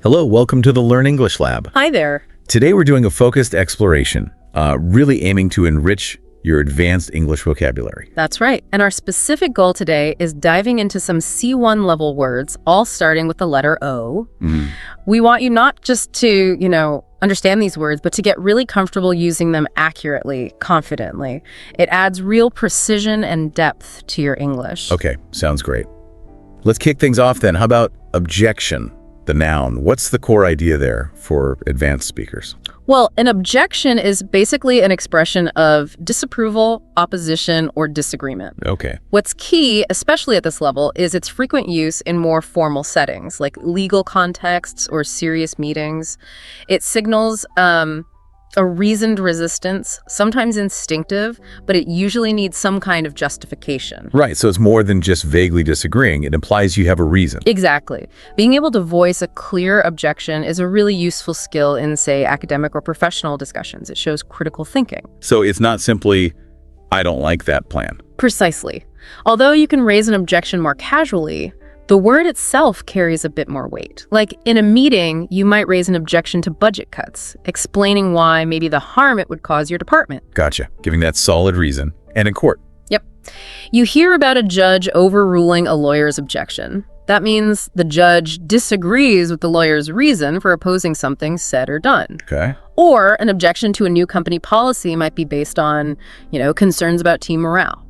Hello, welcome to the Learn English Lab. Hi there. Today we're doing a focused exploration, really aiming to enrich your advanced English vocabulary. That's right. And our specific goal today is diving into some C1 level words, all starting with the letter O. We want you not just to, understand these words, but to get really comfortable using them accurately, confidently. It adds real precision and depth to your English. Okay, sounds great. Let's kick things off then. How about objection, the noun? What's the core idea there for advanced speakers? Well, an objection is basically an expression of disapproval, opposition, or disagreement. Okay. What's key, especially at this level, is its frequent use in more formal settings, like legal contexts or serious meetings. It signals a reasoned resistance, sometimes instinctive, but it usually needs some kind of justification. Right, so it's more than just vaguely disagreeing. It implies you have a reason. Exactly. Being able to voice a clear objection is a really useful skill in, say, academic or professional discussions. It shows critical thinking. So it's not simply, I don't like that plan. Precisely. Although you can raise an objection more casually, the word itself carries a bit more weight. Like in a meeting, you might raise an objection to budget cuts, explaining why maybe the harm it would cause your department. Gotcha. Giving that solid reason. And in court. Yep. You hear about a judge overruling a lawyer's objection. That means the judge disagrees with the lawyer's reason for opposing something said or done. Okay. Or an objection to a new company policy might be based on, concerns about team morale.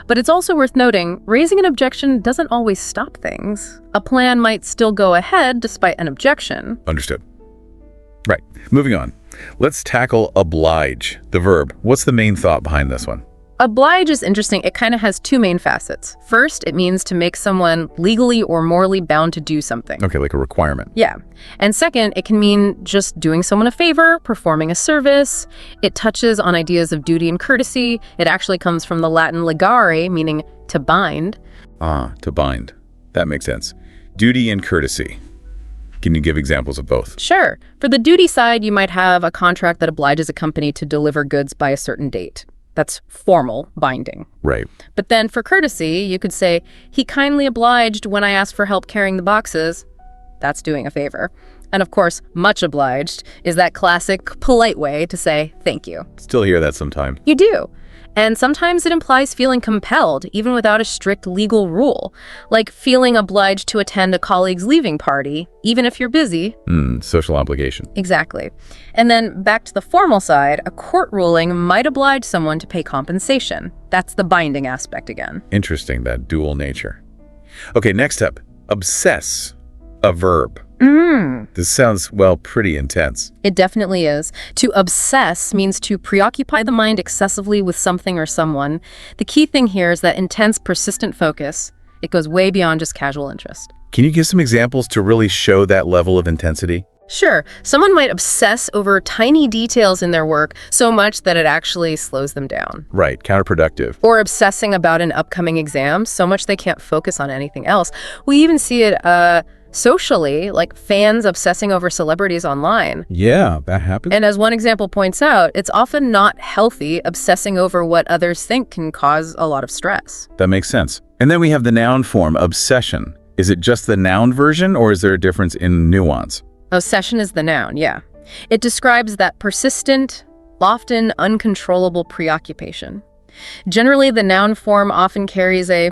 But it's also worth noting, raising an objection doesn't always stop things. A plan might still go ahead despite an objection. Understood. Right. Moving on. Let's tackle oblige, the verb. What's the main thought behind this one? Oblige is interesting. It kind of has two main facets. First, it means to make someone legally or morally bound to do something. Okay, like a requirement. Yeah. And second, it can mean just doing someone a favor, performing a service. It touches on ideas of duty and courtesy. It actually comes from the Latin ligare, meaning to bind. Ah, to bind. That makes sense. Duty and courtesy. Can you give examples of both? Sure. For the duty side, you might have a contract that obliges a company to deliver goods by a certain date. That's formal, binding. Right. But then for courtesy, you could say, he kindly obliged when I asked for help carrying the boxes. That's doing a favor. And of course, much obliged is that classic, polite way to say thank you. Still hear that sometime. You do. And sometimes it implies feeling compelled, even without a strict legal rule, like feeling obliged to attend a colleague's leaving party, even if you're busy. Social obligation. Exactly. And then back to the formal side, a court ruling might oblige someone to pay compensation. That's the binding aspect again. Interesting, that dual nature. Okay, next up, obsess, a verb. This sounds, pretty intense. It definitely is. To obsess means to preoccupy the mind excessively with something or someone. The key thing here is that intense, persistent focus. It goes way beyond just casual interest. Can you give some examples to really show that level of intensity? Sure. Someone might obsess over tiny details in their work so much that it actually slows them down. Right, counterproductive. Or obsessing about an upcoming exam so much they can't focus on anything else. We even see it socially, like fans obsessing over celebrities online. Yeah, that happens. And as one example points out, it's often not healthy. Obsessing over what others think can cause a lot of stress. That makes sense. And then we have the noun form, obsession. Is it just the noun version, or is there a difference in nuance? Obsession is the noun, yeah. It describes that persistent, often uncontrollable preoccupation. Generally, the noun form often carries a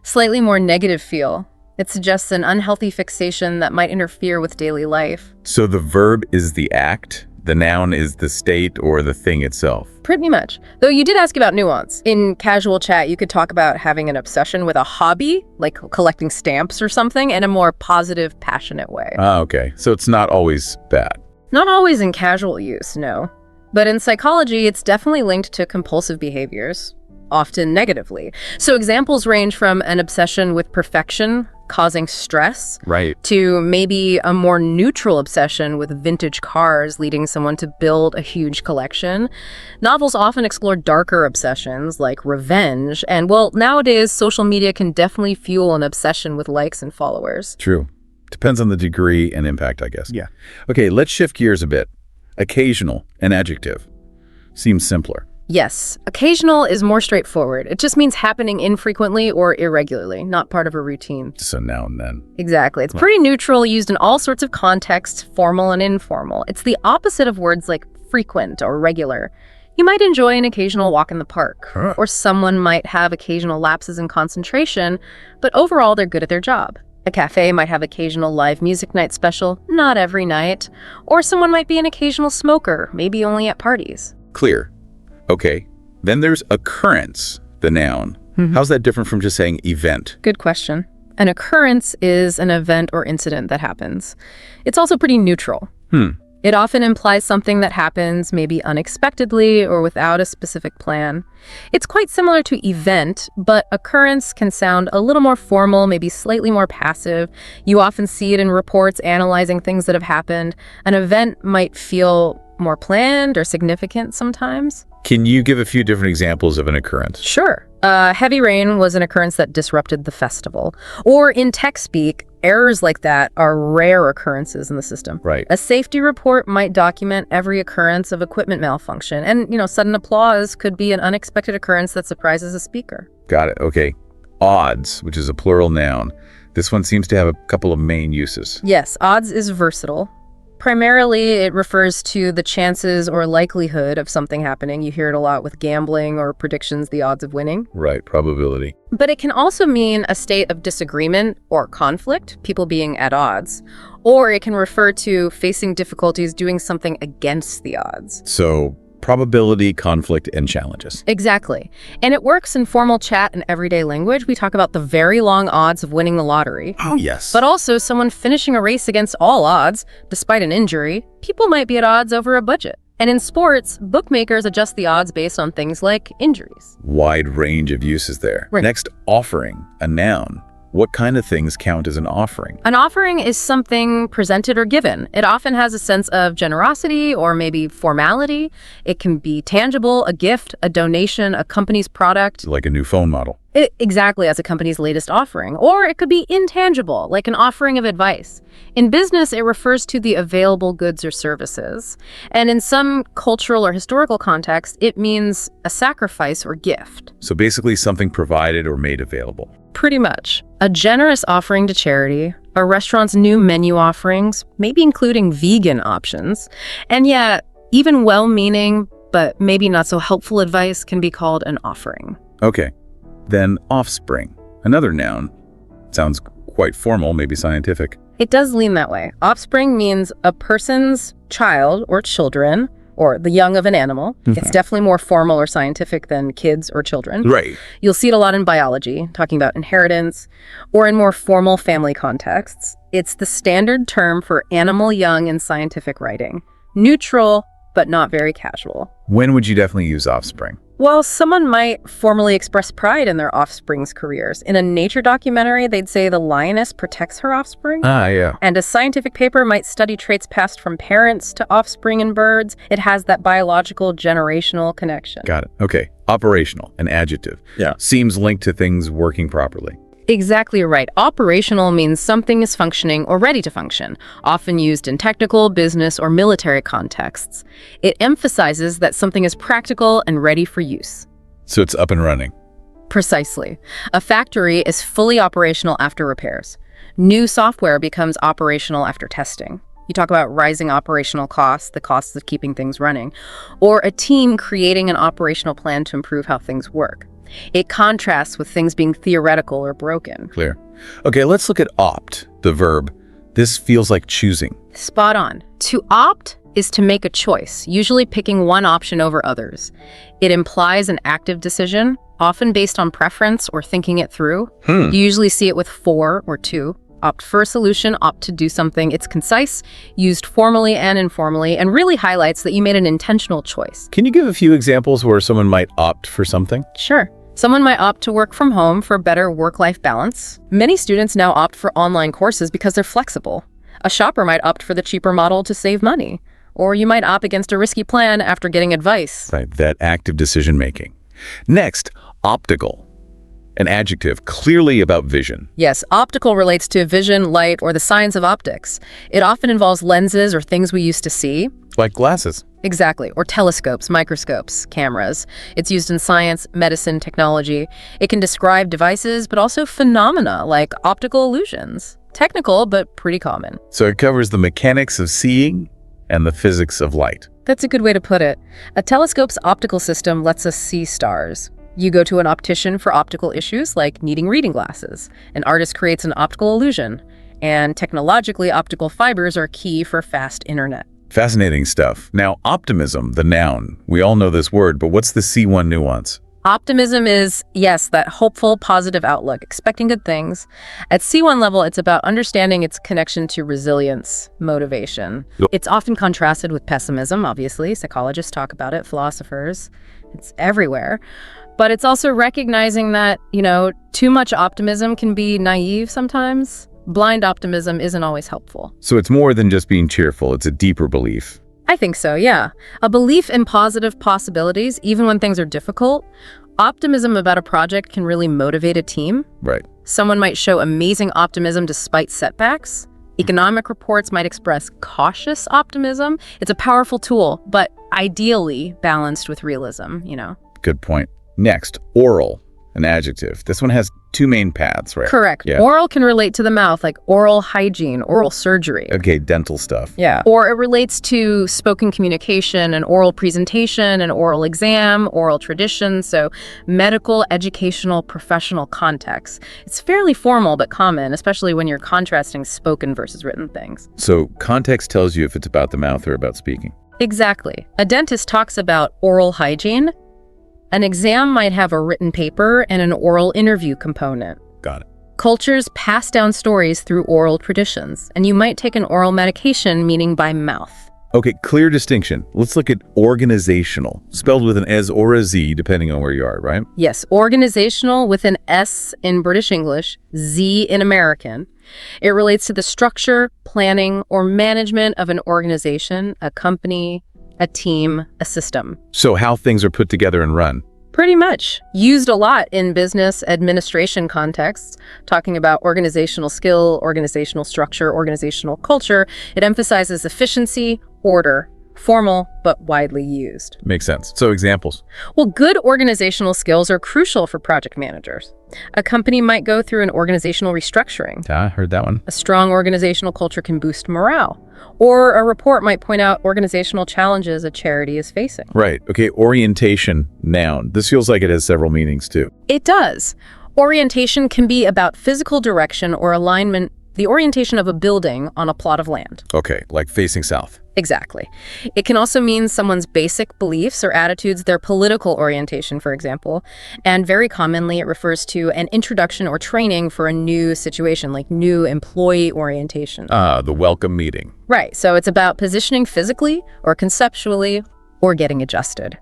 slightly more negative feel. It suggests an unhealthy fixation that might interfere with daily life. So the verb is the act, the noun is the state or the thing itself. Pretty much. Though you did ask about nuance. In casual chat, you could talk about having an obsession with a hobby, like collecting stamps or something, in a more positive, passionate way. Ah, okay. So it's not always bad. Not always in casual use, no. But in psychology, it's definitely linked to compulsive behaviors, often negatively. So examples range from an obsession with perfection, causing stress, right, to maybe a more neutral obsession with vintage cars leading someone to build a huge collection. Novels often explore darker obsessions like revenge, and nowadays social media can definitely fuel an obsession with likes and followers. True. Depends on the degree and impact, I guess. Yeah. Okay, let's shift gears a bit. Occasional, an adjective. Seems simpler. Yes, occasional is more straightforward. It just means happening infrequently or irregularly, not part of a routine. So now and then. Exactly. It's pretty neutral, used in all sorts of contexts, formal and informal. It's the opposite of words like frequent or regular. You might enjoy an occasional walk in the park, or someone might have occasional lapses in concentration, but overall they're good at their job. A cafe might have occasional live music night special, not every night, or someone might be an occasional smoker, maybe only at parties. Clear. Okay. Then there's occurrence, the noun. How's that different from just saying event? Good question. An occurrence is an event or incident that happens. It's also pretty neutral. It often implies something that happens maybe unexpectedly or without a specific plan. It's quite similar to event, but occurrence can sound a little more formal, maybe slightly more passive. You often see it in reports analyzing things that have happened. An event might feel more planned or significant sometimes. Can you give a few different examples of an occurrence? Sure. Heavy rain was an occurrence that disrupted the festival. Or in tech speak, errors like that are rare occurrences in the system. Right. A safety report might document every occurrence of equipment malfunction. And, sudden applause could be an unexpected occurrence that surprises a speaker. Got it. Okay. Odds, which is a plural noun. This one seems to have a couple of main uses. Yes, odds is versatile. Primarily, it refers to the chances or likelihood of something happening. You hear it a lot with gambling or predictions, the odds of winning. Right, probability. But it can also mean a state of disagreement or conflict, people being at odds. Or it can refer to facing difficulties, doing something against the odds. So, probability, conflict, and challenges. Exactly. And it works in formal chat and everyday language. We talk about the very long odds of winning the lottery. Oh, yes. But also someone finishing a race against all odds, despite an injury. People might be at odds over a budget. And in sports, bookmakers adjust the odds based on things like injuries. Wide range of uses there. Right. Next, offering, a noun. What kind of things count as an offering? An offering is something presented or given. It often has a sense of generosity or maybe formality. It can be tangible, a gift, a donation, a company's product. Like a new phone model. Exactly, as a company's latest offering. Or it could be intangible, like an offering of advice. In business, it refers to the available goods or services. And in some cultural or historical context, it means a sacrifice or gift. So basically something provided or made available. Pretty much. A generous offering to charity, a restaurant's new menu offerings, maybe including vegan options. And yeah, even well-meaning, but maybe not so helpful advice can be called an offering. Okay. Then offspring, another noun. Sounds quite formal, maybe scientific. It does lean that way. Offspring means a person's child or children, or the young of an animal. It's definitely more formal or scientific than kids or children. Right. You'll see it a lot in biology, talking about inheritance, or in more formal family contexts. It's the standard term for animal young in scientific writing. Neutral, but not very casual. When would you definitely use offspring? Well, someone might formally express pride in their offspring's careers. In a nature documentary, they'd say the lioness protects her offspring. Ah, yeah. And a scientific paper might study traits passed from parents to offspring in birds. It has that biological generational connection. Got it. Okay. Operational, an adjective. Yeah. Seems linked to things working properly. Exactly right. Operational means something is functioning or ready to function, often used in technical, business, or military contexts. It emphasizes that something is practical and ready for use. So it's up and running. Precisely. A factory is fully operational after repairs. New software becomes operational after testing. You talk about rising operational costs, the costs of keeping things running, or a team creating an operational plan to improve how things work. It contrasts with things being theoretical or broken. Clear. Okay, let's look at opt, the verb. This feels like choosing. Spot on. To opt is to make a choice, usually picking one option over others. It implies an active decision, often based on preference or thinking it through. You usually see it with for or to. Opt for a solution, opt to do something. It's concise, used formally and informally, and really highlights that you made an intentional choice. Can you give a few examples where someone might opt for something? Sure. Someone might opt to work from home for better work-life balance. Many students now opt for online courses because they're flexible. A shopper might opt for the cheaper model to save money. Or you might opt against a risky plan after getting advice. Right, that active decision-making. Next, optical. An adjective clearly about vision. Yes, optical relates to vision, light, or the science of optics. It often involves lenses or things we used to see. Like glasses. Exactly. Or telescopes, microscopes, cameras. It's used in science, medicine, technology. It can describe devices, but also phenomena like optical illusions. Technical, but pretty common. So it covers the mechanics of seeing and the physics of light. That's a good way to put it. A telescope's optical system lets us see stars. You go to an optician for optical issues like needing reading glasses. An artist creates an optical illusion. And technologically, optical fibers are key for fast internet. Fascinating stuff. Now, optimism, the noun. We all know this word, but what's the C1 nuance? Optimism is, yes, that hopeful, positive outlook, expecting good things. At C1 level, it's about understanding its connection to resilience, motivation. It's often contrasted with pessimism, obviously. Psychologists talk about it, philosophers. It's everywhere. But it's also recognizing that, too much optimism can be naive sometimes. Blind optimism isn't always helpful. So it's more than just being cheerful. It's a deeper belief. I think so, yeah. A belief in positive possibilities, even when things are difficult. Optimism about a project can really motivate a team. Right. Someone might show amazing optimism despite setbacks. Economic reports might express cautious optimism. It's a powerful tool, but ideally balanced with realism, Good point. Next, oral, an adjective. This one has two main paths, right? Correct. Yeah. Oral can relate to the mouth, like oral hygiene, oral surgery. Okay, dental stuff. Yeah. Or it relates to spoken communication, an oral presentation, an oral exam, oral tradition, so medical, educational, professional context. It's fairly formal but common, especially when you're contrasting spoken versus written things. So context tells you if it's about the mouth or about speaking. Exactly. A dentist talks about oral hygiene. An exam might have a written paper and an oral interview component. Got it. Cultures pass down stories through oral traditions, and you might take an oral medication, meaning by mouth. Okay, clear distinction. Let's look at organizational, spelled with an S or a Z, depending on where you are, right? Yes, organizational with an S in British English, Z in American. It relates to the structure, planning, or management of an organization, a company, a team, a system. So how things are put together and run. Pretty much. Used a lot in business administration contexts, talking about organizational skill, organizational structure, organizational culture. It emphasizes efficiency, order, formal, but widely used. Makes sense. So examples. Well, good organizational skills are crucial for project managers. A company might go through an organizational restructuring. I heard that one. A strong organizational culture can boost morale. Or a report might point out organizational challenges a charity is facing. Right. Okay, orientation, noun. This feels like it has several meanings too. It does. Orientation can be about physical direction or alignment, the orientation of a building on a plot of land. Okay, like facing south. Exactly. It can also mean someone's basic beliefs or attitudes, their political orientation, for example. And very commonly, it refers to an introduction or training for a new situation, like new employee orientation. The welcome meeting. Right. So it's about positioning physically or conceptually or getting adjusted,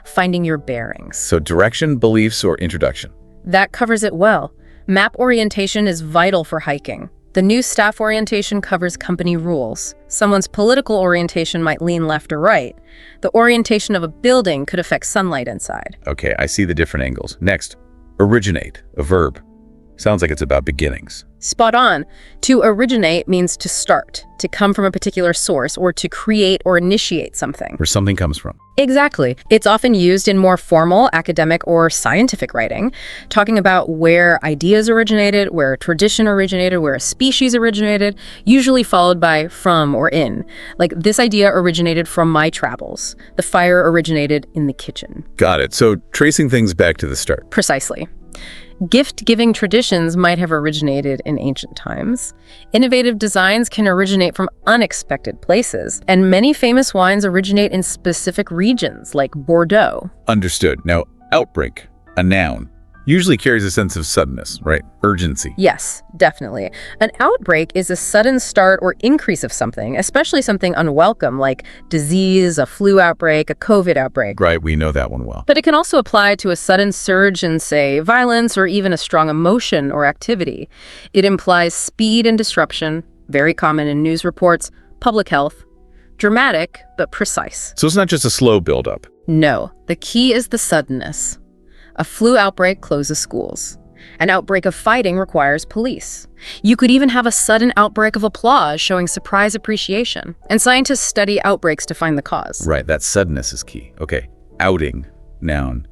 finding your bearings. So direction, beliefs, or introduction. That covers it well. Map orientation is vital for hiking. The new staff orientation covers company rules. Someone's political orientation might lean left or right. The orientation of a building could affect sunlight inside. Okay, I see the different angles. Next, originate, a verb. Sounds like it's about beginnings. Spot on. To originate means to start, to come from a particular source, or to create or initiate something. Where something comes from. Exactly. It's often used in more formal academic or scientific writing, talking about where ideas originated, where a tradition originated, where a species originated, usually followed by from or in. Like, this idea originated from my travels. The fire originated in the kitchen. Got it. So tracing things back to the start. Precisely. Gift-giving traditions might have originated in ancient times. Innovative designs can originate from unexpected places, and many famous wines originate in specific regions, like Bordeaux. Understood. Now, outbreak, a noun, usually carries a sense of suddenness, right? Urgency. Yes, definitely. An outbreak is a sudden start or increase of something, especially something unwelcome, like disease, a flu outbreak, a COVID outbreak. Right, we know that one well. But it can also apply to a sudden surge in, say, violence or even a strong emotion or activity. It implies speed and disruption, very common in news reports, public health. Dramatic, but precise. So it's not just a slow buildup. No, the key is the suddenness. A flu outbreak closes schools. An outbreak of fighting requires police. You could even have a sudden outbreak of applause showing surprise appreciation. And scientists study outbreaks to find the cause. Right, that suddenness is key. Okay, outing, noun.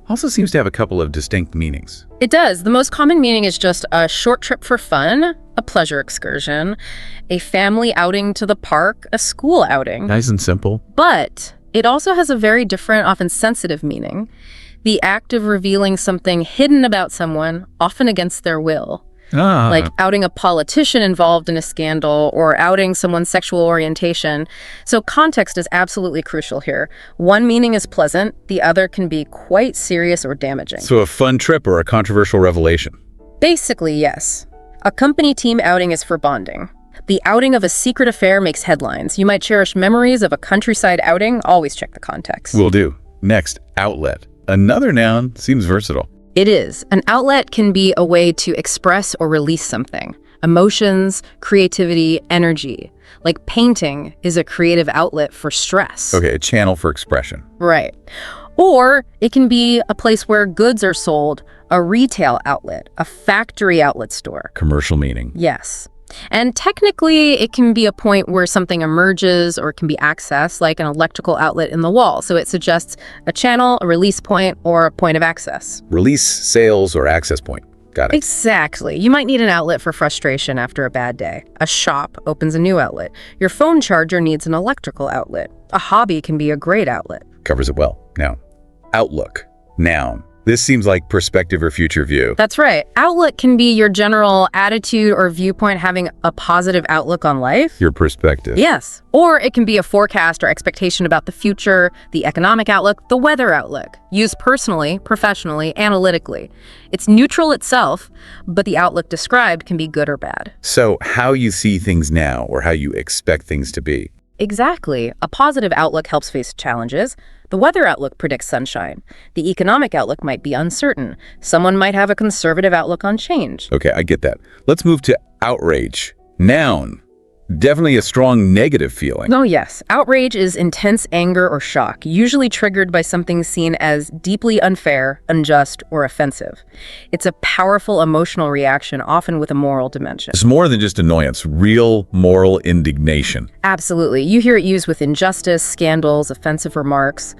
Also seems to have a couple of distinct meanings. It does. The most common meaning is just a short trip for fun, a pleasure excursion, a family outing to the park, a school outing. Nice and simple. But it also has a very different, often sensitive meaning. The act of revealing something hidden about someone, often against their will. Like outing a politician involved in a scandal or outing someone's sexual orientation. So context is absolutely crucial here. One meaning is pleasant, the other can be quite serious or damaging. So a fun trip or a controversial revelation? Basically, yes. A company team outing is for bonding. The outing of a secret affair makes headlines. You might cherish memories of a countryside outing. Always check the context. Will do. Next, outlet. Another noun, seems versatile. It is. An outlet can be a way to express or release something. Emotions, creativity, energy. Like painting is a creative outlet for stress. Okay, a channel for expression. Right. Or it can be a place where goods are sold, a retail outlet, a factory outlet store. Commercial meaning. Yes. And technically, it can be a point where something emerges or can be accessed, like an electrical outlet in the wall. So it suggests a channel, a release point, or a point of access. Release, sales, or access point. Got it. Exactly. You might need an outlet for frustration after a bad day. A shop opens a new outlet. Your phone charger needs an electrical outlet. A hobby can be a great outlet. Covers it well. Now, outlook. Noun. This seems like perspective or future view. That's right. Outlook can be your general attitude or viewpoint, having a positive outlook on life. Your perspective. Yes. Or it can be a forecast or expectation about the future, the economic outlook, the weather outlook, used personally, professionally, analytically. It's neutral itself, but the outlook described can be good or bad. So how you see things now or how you expect things to be. Exactly. A positive outlook helps face challenges. The weather outlook predicts sunshine. The economic outlook might be uncertain. Someone might have a conservative outlook on change. Okay, I get that. Let's move to outrage. Noun. Definitely a strong negative feeling. Oh, yes. Outrage is intense anger or shock, usually triggered by something seen as deeply unfair, unjust, or offensive. It's a powerful emotional reaction, often with a moral dimension. It's more than just annoyance, real moral indignation. Absolutely. You hear it used with injustice, scandals, offensive remarks.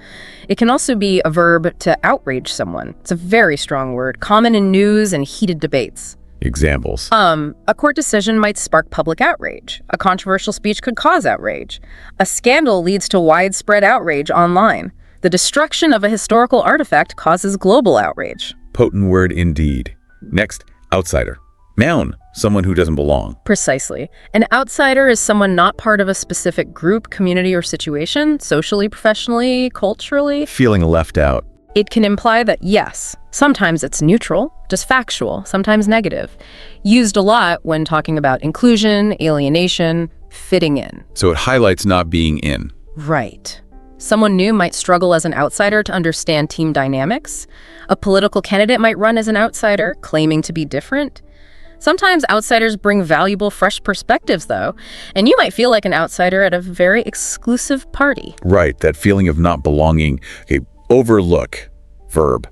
It can also be a verb to outrage someone. It's a very strong word, common in news and heated debates. Examples. A court decision might spark public outrage. A controversial speech could cause outrage. A scandal leads to widespread outrage online. The destruction of a historical artifact causes global outrage. Potent word indeed. Next, outsider. Noun, someone who doesn't belong. Precisely. An outsider is someone not part of a specific group, community, or situation, socially, professionally, culturally. Feeling left out. It can imply that, yes, sometimes it's neutral, just factual, sometimes negative. Used a lot when talking about inclusion, alienation, fitting in. So it highlights not being in. Right. Someone new might struggle as an outsider to understand team dynamics. A political candidate might run as an outsider, claiming to be different. Sometimes outsiders bring valuable, fresh perspectives, though, and you might feel like an outsider at a very exclusive party. Right, that feeling of not belonging. Okay, overlook, verb.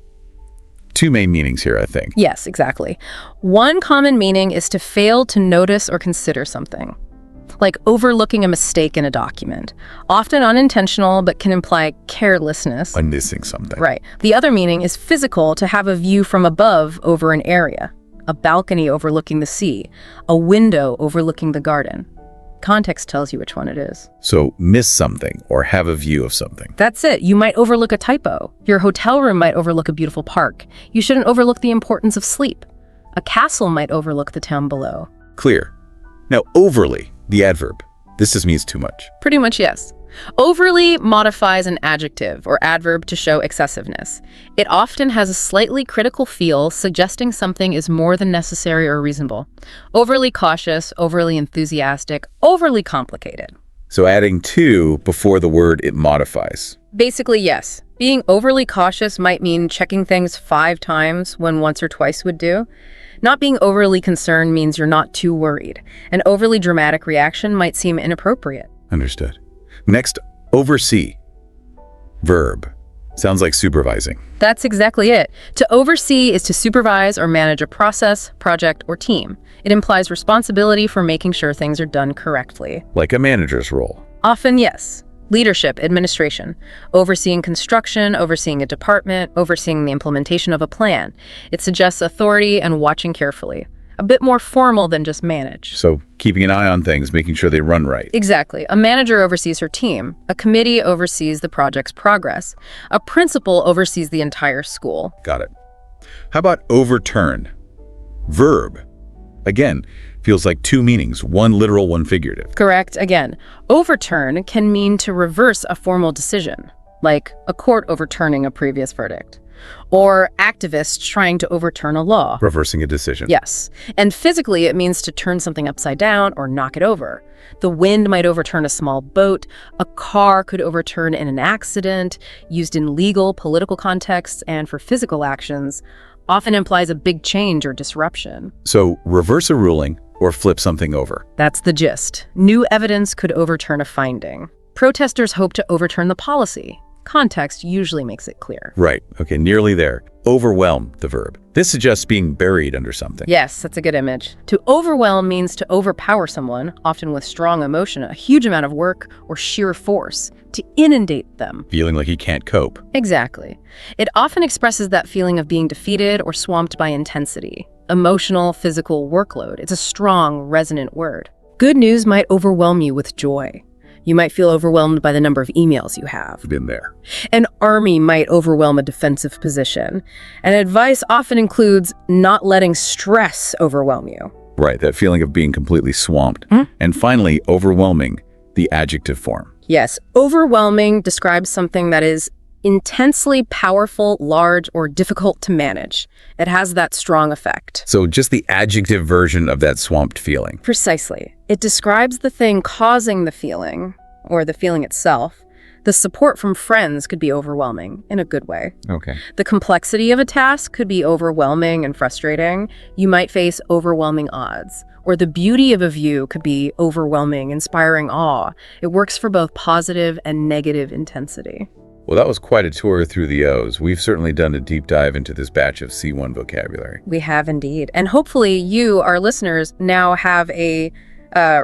Two main meanings here, I think. Yes, exactly. One common meaning is to fail to notice or consider something, like overlooking a mistake in a document. Often unintentional, but can imply carelessness. I'm missing something. Right. The other meaning is physical, to have a view from above over an area. A balcony overlooking the sea, a window overlooking the garden. Context tells you which one it is. So miss something or have a view of something. That's it. You might overlook a typo. Your hotel room might overlook a beautiful park. You shouldn't overlook the importance of sleep. A castle might overlook the town below. Clear. Now, overly, the adverb. This just means too much. Pretty much, yes. Overly modifies an adjective or adverb to show excessiveness. It often has a slightly critical feel, suggesting something is more than necessary or reasonable. Overly cautious, overly enthusiastic, overly complicated. So adding to before the word it modifies. Basically, yes. Being overly cautious might mean checking things 5 times when once or twice would do. Not being overly concerned means you're not too worried. An overly dramatic reaction might seem inappropriate. Understood. Next, oversee. Verb. Sounds like supervising. That's exactly it. To oversee is to supervise or manage a process, project, or team. It implies responsibility for making sure things are done correctly. Like a manager's role. Often, yes. Leadership, administration, overseeing construction, overseeing a department, overseeing the implementation of a plan. It suggests authority and watching carefully. A bit more formal than just manage. So keeping an eye on things, making sure they run right. Exactly. A manager oversees her team. A committee oversees the project's progress. A principal oversees the entire school. Got it. How about overturn? Verb. Again, feels like two meanings, one literal, one figurative. Correct. Again, overturn can mean to reverse a formal decision, like a court overturning a previous verdict, or activists trying to overturn a law. Reversing a decision. Yes. And physically, it means to turn something upside down or knock it over. The wind might overturn a small boat. A car could overturn in an accident, used in legal, political contexts, and for physical actions, often implies a big change or disruption. So reverse a ruling or flip something over. That's the gist. New evidence could overturn a finding. Protesters hope to overturn the policy. Context usually makes it clear. Right. Okay, nearly there. Overwhelm, the verb. This suggests being buried under something. Yes, that's a good image. To overwhelm means to overpower someone, often with strong emotion, a huge amount of work, or sheer force, to inundate them. Feeling like he can't cope. Exactly. It often expresses that feeling of being defeated or swamped by intensity. Emotional, physical workload. It's a strong, resonant word. Good news might overwhelm you with joy. You might feel overwhelmed by the number of emails you have. Been there. An army might overwhelm a defensive position. And advice often includes not letting stress overwhelm you. Right, that feeling of being completely swamped. And finally, overwhelming, the adjective form. Yes, overwhelming describes something that is intensely powerful, large, or difficult to manage. It has that strong effect. So just the adjective version of that swamped feeling. Precisely. It describes the thing causing the feeling, or the feeling itself. The support from friends could be overwhelming, in a good way. Okay. The complexity of a task could be overwhelming and frustrating. You might face overwhelming odds. Or the beauty of a view could be overwhelming, inspiring awe. It works for both positive and negative intensity. Well, that was quite a tour through the O's. We've certainly done a deep dive into this batch of C1 vocabulary. We have indeed. And hopefully you, our listeners, now have a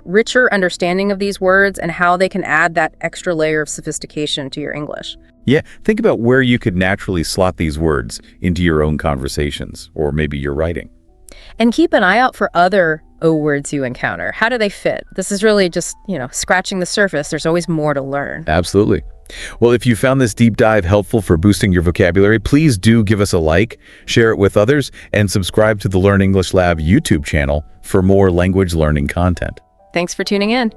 richer understanding of these words and how they can add that extra layer of sophistication to your English. Yeah, think about where you could naturally slot these words into your own conversations, or maybe your writing. And keep an eye out for other O words you encounter. How do they fit? This is really just, scratching the surface. There's always more to learn. Absolutely. Well, if you found this deep dive helpful for boosting your vocabulary, please do give us a like, share it with others, and subscribe to the Learn English Lab YouTube channel for more language learning content. Thanks for tuning in.